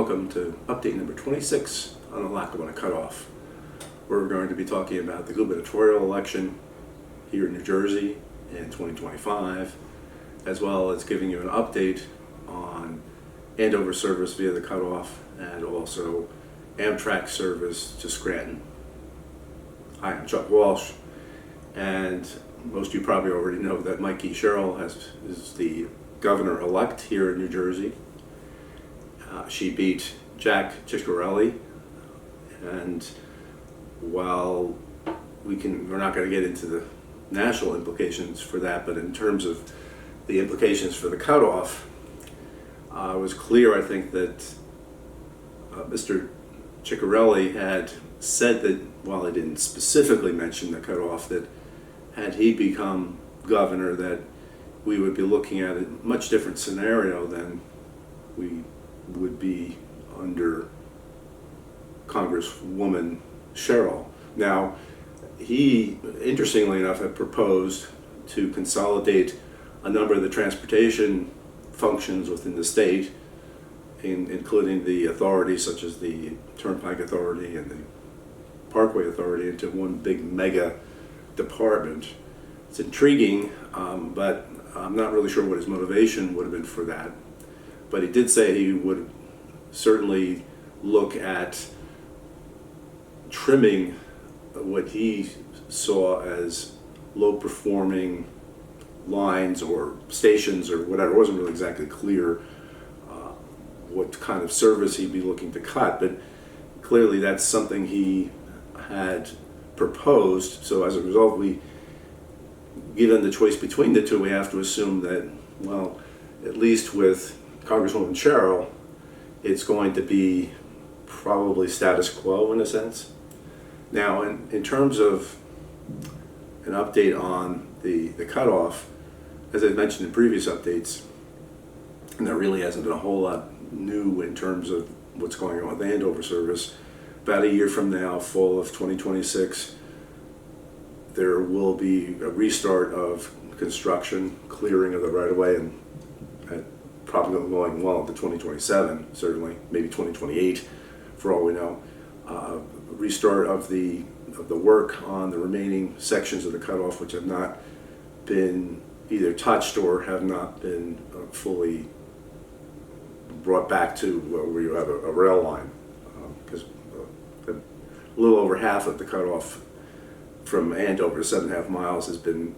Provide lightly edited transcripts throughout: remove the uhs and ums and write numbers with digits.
welcome to update number 26 on the Lackawanna cutoff. We're going to be talking about the gubernatorial election here in New Jersey in 2025, as well as giving you an update on Andover service via the cutoff and also Amtrak service to Scranton. Hi, I'm Chuck Walsh, and most of you probably already know that Mikey Sherrill is the governor-elect here in New Jersey. She beat Jack Ciccarelli, and while we're not going to get into the national implications for that, but in terms of the implications for the cutoff, it was clear, I think, that Mr. Ciccarelli had said that, while he didn't specifically mention the cutoff, that had he become governor, that we would be looking at a much different scenario than we would be under Congresswoman Sherrill. Now, he, interestingly enough, had proposed to consolidate a number of the transportation functions within the state, including the authorities such as the Turnpike Authority and the Parkway Authority, into one big mega department. It's intriguing, but I'm not really sure what his motivation would have been for that. But he did say he would certainly look at trimming what he saw as low-performing lines or stations or whatever. It wasn't really exactly clear what kind of service he'd be looking to cut, but clearly that's something he had proposed. So as a result, given the choice between the two, we have to assume that, well, at least with Congresswoman Sherrill, it's going to be probably status quo in a sense. Now, in terms of an update on the cutoff, as I've mentioned in previous updates, and there really hasn't been a whole lot new in terms of what's going on with Andover service. About a year from now, fall of 2026, there will be a restart of construction, clearing of the right-of-way, and probably going well into 2027, certainly, maybe 2028, for all we know. Restart of the work on the remaining sections of the cutoff, which have not been either touched or have not been fully brought back to where you have a rail line, because a little over half of the cutoff from Andover to 7.5 miles has been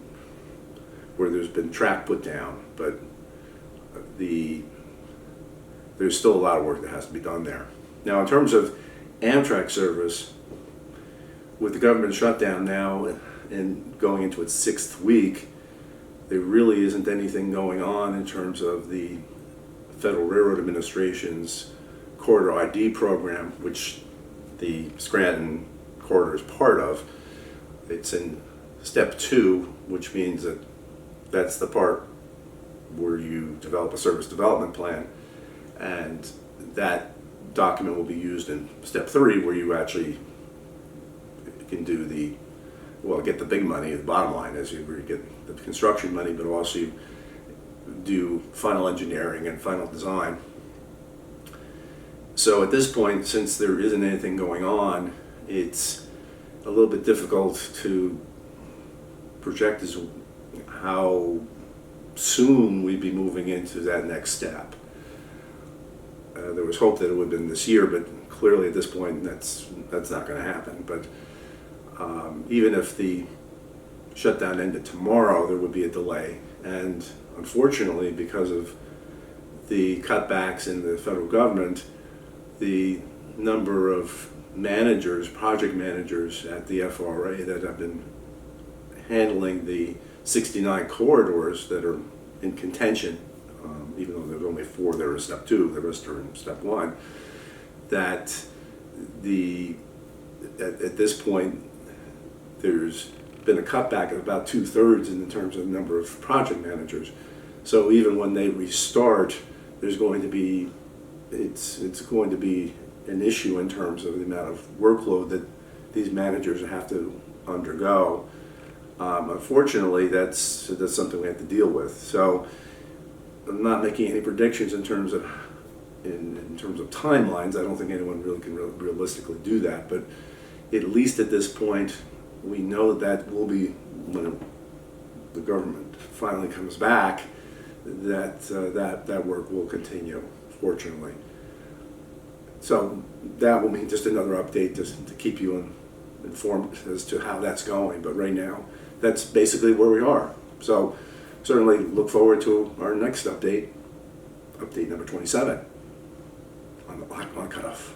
where there's been track put down, but there's still a lot of work that has to be done there. Now, in terms of Amtrak service, with the government shutdown now and going into its 6th week, there really isn't anything going on in terms of the Federal Railroad Administration's Corridor ID Program, which the Scranton corridor is part of. It's in step 2, which means that that's the part where you develop a service development plan, and that document will be used in step 3, where you actually can do get the big money, the bottom line is where you get the construction money, but also you do final engineering and final design. So at this point, since there isn't anything going on, it's a little bit difficult to project as how soon we'd be moving into that next step. There was hope that it would have been this year, but clearly at this point that's not going to happen. But even if the shutdown ended tomorrow, there would be a delay. And unfortunately, because of the cutbacks in the federal government, the number of project managers at the FRA that have been handling the 69 corridors that are in contention, even though there's only 4 that are in step 2, the rest are in step 1, that at this point there's been a cutback of about 2/3 in terms of the number of project managers. So even when they restart, it's going to be an issue in terms of the amount of workload that these managers have to undergo. Unfortunately, that's something we have to deal with. So I'm not making any predictions in terms of in terms of timelines. I don't think anyone really can realistically do that, but at least at this point, we know that will be when the government finally comes back, that work will continue, fortunately. So that will be just another update to keep you informed as to how that's going. But right now, that's basically where we are. So certainly look forward to our next update number 27 on the Lackawanna cutoff.